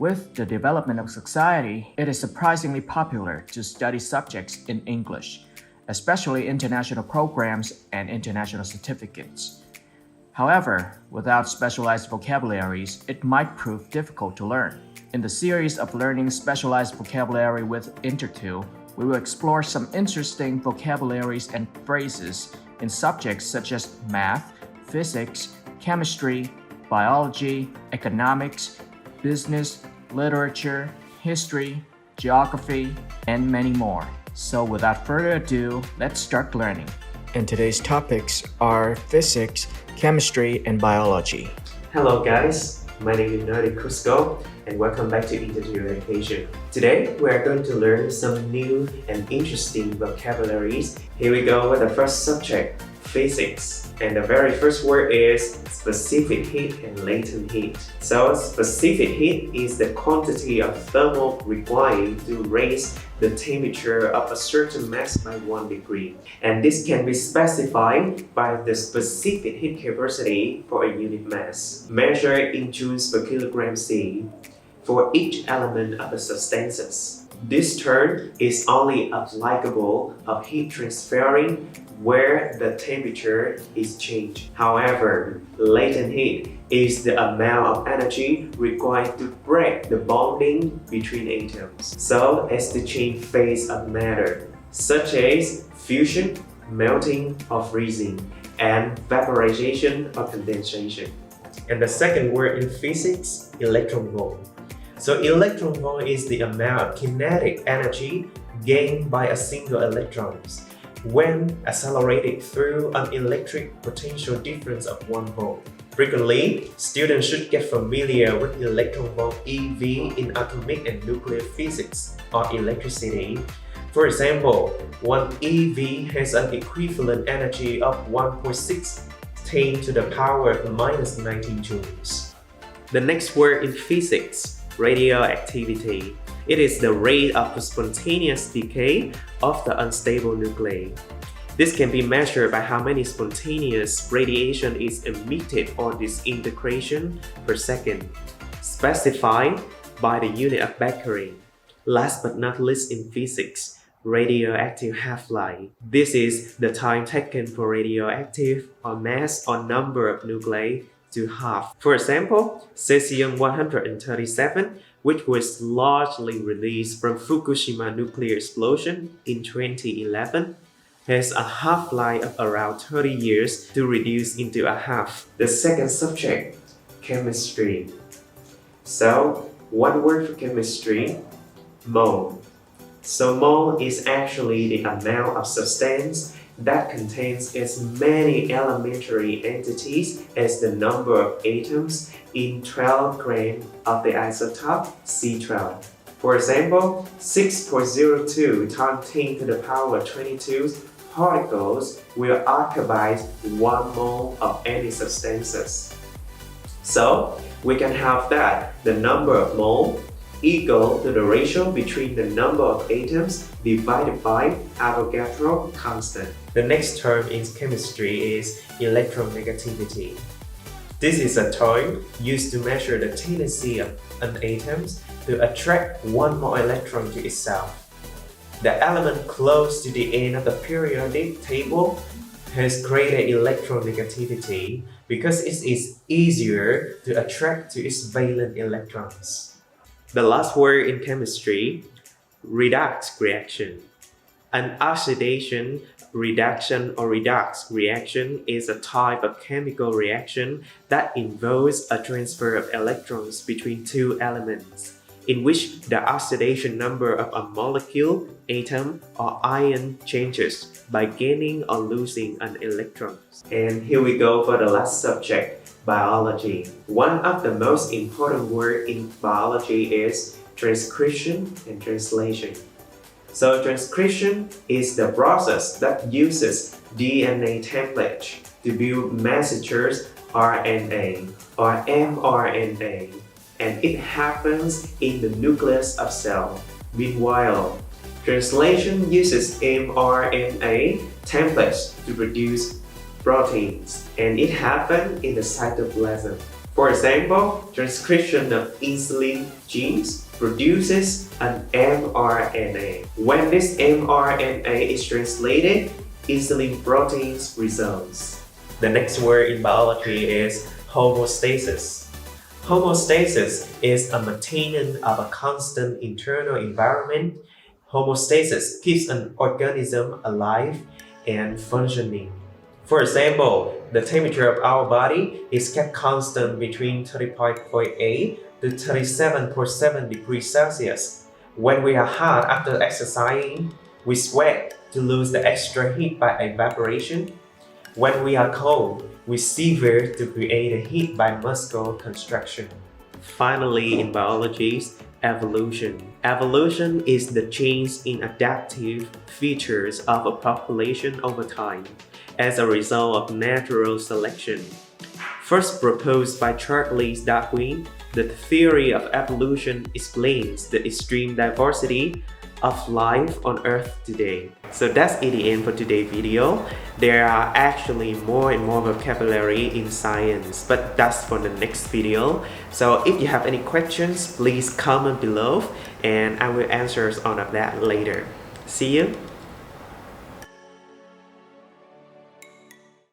With the development of society, it is surprisingly popular to study subjects in English, especially international programs and international certificates. However, without specialized vocabularies, it might prove difficult to learn. In the series of learning specialized vocabulary with INTERTU, we will explore some interesting vocabularies and phrases in subjects such as math, physics, chemistry, biology, economics, business, literature, history, geography, and many more. So without further ado, let's start learning. And today's topics are physics, chemistry, and biology. Hello guys, my name is Nadi Cusco and welcome back to INTERTU Education. Today we are going to learn some new and interesting vocabularies. Here we go with the first subject, physics. And the very first word is specific heat and latent heat. So specific heat is the quantity of thermal required to raise the temperature of a certain mass by 1 degree. And this can be specified by the specific heat capacity for a unit mass, measured in joules per kilogram C for each element of the substances. This term is only applicable of heat transferring where the temperature is changed. However, latent heat is the amount of energy required to break the bonding between atoms, so as to change phase of matter, such as fusion, melting or freezing, and vaporization or condensation. And the second word in physics, electron volt. So electron volt is the amount of kinetic energy gained by a single electron when accelerated through an electric potential difference of 1 volt. Frequently, students should get familiar with electron volt EV in atomic and nuclear physics or electricity. For example, one EV has an equivalent energy of 1.6 10 to the power of minus 19 joules. The next word in physics, radioactivity. It is the rate of spontaneous decay of the unstable nuclei. This can be measured by how many spontaneous radiation is emitted or disintegration per second, specified by the unit of becquerel. Last but not least in physics, radioactive half-life. This is the time taken for radioactive or mass or number of nuclei to half. For example, cesium-137, which was largely released from Fukushima nuclear explosion in 2011, has a half-life of around 30 years to reduce into a half. The second subject, chemistry. So, one word for chemistry, mole. So mole is actually the amount of substance that contains as many elementary entities as the number of atoms in 12 grams of the isotope C12. For example, 6.02 times 10 to the power 22 particles will occupy 1 mole of any substances. So, we can have that the number of mole equal to the ratio between the number of atoms divided by Avogadro constant. The next term in chemistry is electronegativity. This is a term used to measure the tendency of an atom to attract one more electron to itself. The element close to the end of the periodic table has greater electronegativity because it is easier to attract to its valence electrons. The last word in chemistry, redox reaction. An oxidation, reduction, or redox reaction is a type of chemical reaction that involves a transfer of electrons between two elements, in which the oxidation number of a molecule, atom, or ion changes by gaining or losing an electron. And here we go for the last subject, biology. One of the most important words in biology is transcription and translation. So transcription is the process that uses DNA template to build messengers RNA or mRNA, and it happens in the nucleus of cell. Meanwhile, translation uses mRNA templates to produce proteins, and it happens in the cytoplasm. For example, transcription of insulin genes produces an mRNA. When this mRNA is translated, insulin proteins results. The next word in biology is homeostasis. Homeostasis is a maintenance of a constant internal environment. Homeostasis keeps an organism alive and functioning. For example, the temperature of our body is kept constant between 30.8 to 37.7 degrees Celsius. When we are hot after exercising, we sweat to lose the extra heat by evaporation. When we are cold, we sever to create a heat by muscle contraction. Finally, in biology, evolution. Evolution is the change in adaptive features of a population over time as a result of natural selection. First proposed by Charles Darwin, the theory of evolution explains the extreme diversity of life on Earth today. So that's the end for today's video. There are actually more and more vocabulary in science, but that's for the next video. So if you have any questions, please comment below and I will answer all of that later. See you!